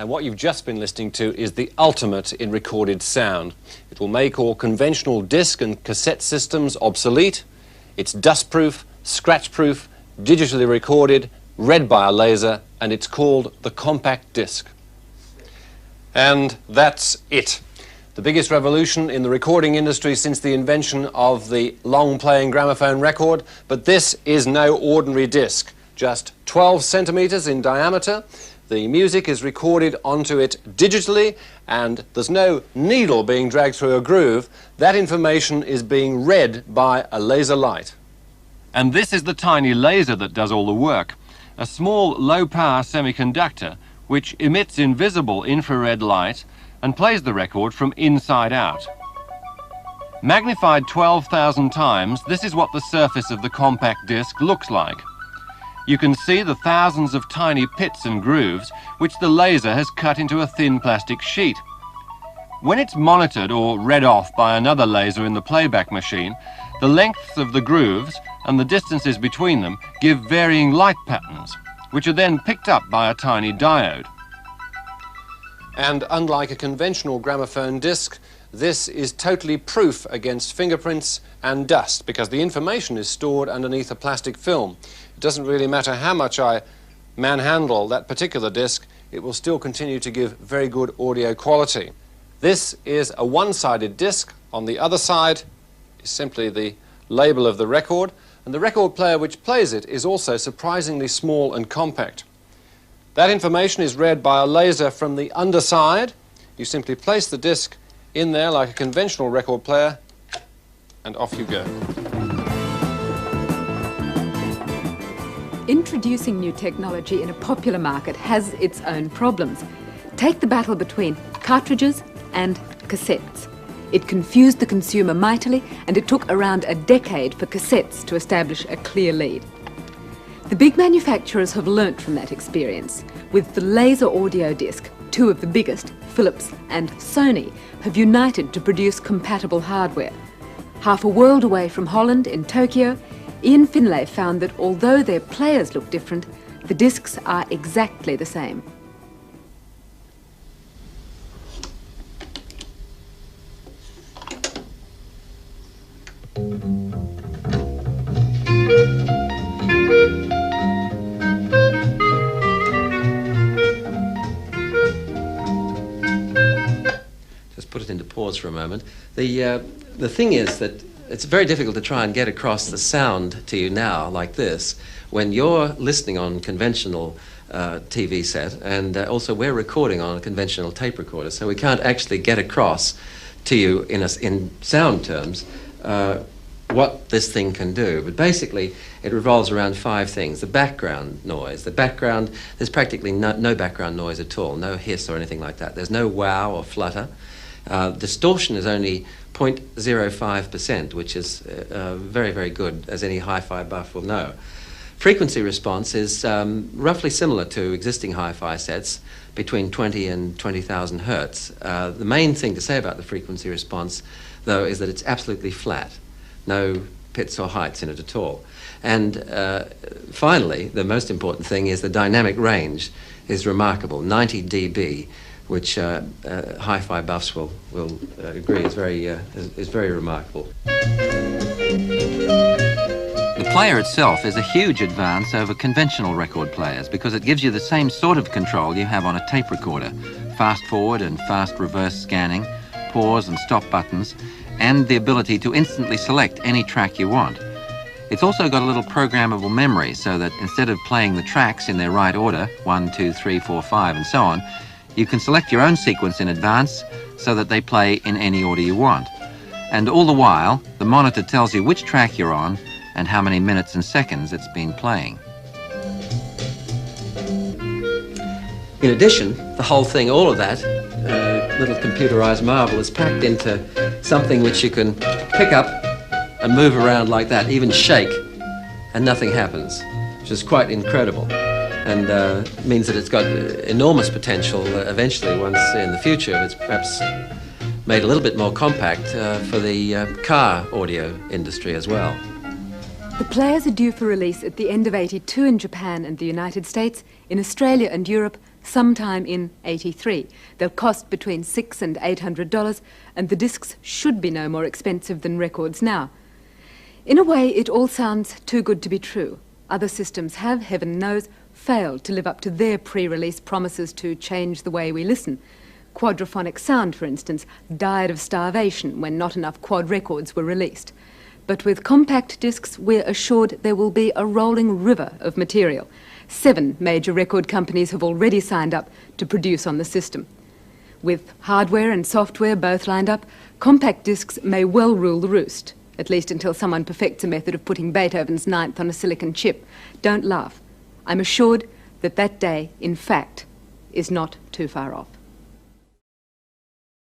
And what you've just been listening to is the ultimate in recorded sound. It will make all conventional disc and cassette systems obsolete. It's dustproof, scratch-proof, digitally recorded, read by a laser, and it's called the compact disc. And that's it. The biggest revolution in the recording industry since the invention of the long-playing gramophone record, but this is no ordinary disc. Just 12 centimeters in diameter. The music is recorded onto it digitally, and there's no needle being dragged through a groove. That information is being read by a laser light. And this is the tiny laser that does all the work. A small low-power semiconductor which emits invisible infrared light and plays the record from inside out. Magnified 12,000 times, this is what the surface of the compact disc looks like. You can see the thousands of tiny pits and grooves which the laser has cut into a thin plastic sheet. When it's monitored or read off by another laser in the playback machine, the lengths of the grooves and the distances between them give varying light patterns, which are then picked up by a tiny diode. And unlike a conventional gramophone disc, this is totally proof against fingerprints and dust because the information is stored underneath a plastic film. It doesn't really matter how much I manhandle that particular disc, it will still continue to give very good audio quality. This is a one-sided disc. On the other side is simply the label of the record, and the record player which plays it is also surprisingly small and compact. That information is read by a laser from the underside. You simply place the disc in there like a conventional record player, and off you go. Introducing new technology in a popular market has its own problems. Take the battle between cartridges and cassettes. It confused the consumer mightily, and it took around a decade for cassettes to establish a clear lead. The big manufacturers have learnt from that experience. With the laser audio disc, two of the biggest, Philips and Sony, have united to produce compatible hardware. Half a world away from Holland, in Tokyo, Ian Finlay found that although their players look different, the discs are exactly the same. Just put it into pause for a moment. The thing is that it's very difficult to try and get across the sound to you now like this when you're listening on conventional TV set, and also we're recording on a conventional tape recorder, so we can't actually get across to you in sound terms what this thing can do. But basically it revolves around five things. The background noise. There's practically no background noise at all, no hiss or anything like that. There's no wow or flutter. Distortion is only 0.05%, which is very, very good, as any hi-fi buff will know. Frequency response is roughly similar to existing hi-fi sets, between 20 and 20,000 hertz. The main thing to say about the frequency response, though, is that it's absolutely flat. No pits or heights in it at all. And finally, the most important thing is the dynamic range is remarkable, 90 dB, which hi-fi buffs will agree is very remarkable. The player itself is a huge advance over conventional record players because it gives you the same sort of control you have on a tape recorder. Fast forward and fast reverse scanning, pause and stop buttons, and the ability to instantly select any track you want. It's also got a little programmable memory so that instead of playing the tracks in their right order, 1, 2, 3, 4, 5 and so on, you can select your own sequence in advance so that they play in any order you want. And all the while, the monitor tells you which track you're on and how many minutes and seconds it's been playing. In addition, the whole thing, all of that little computerized marvel is packed into something which you can pick up and move around like that, even shake, and nothing happens, which is quite incredible. And means that it's got enormous potential eventually, once in the future it's perhaps made a little bit more compact for the car audio industry as well. The players are due for release at the end of '82 in Japan and the United States, in Australia and Europe sometime in '83. They'll cost between $600 and $800, and the discs should be no more expensive than records now. In a way, it all sounds too good to be true. Other systems have, heaven knows, failed to live up to their pre-release promises to change the way we listen. Quadraphonic sound, for instance, died of starvation when not enough quad records were released. But with compact discs, we're assured there will be a rolling river of material. 7 major record companies have already signed up to produce on the system. With hardware and software both lined up, compact discs may well rule the roost, at least until someone perfects a method of putting Beethoven's Ninth on a silicon chip. Don't laugh. I'm assured that that day, in fact, is not too far off.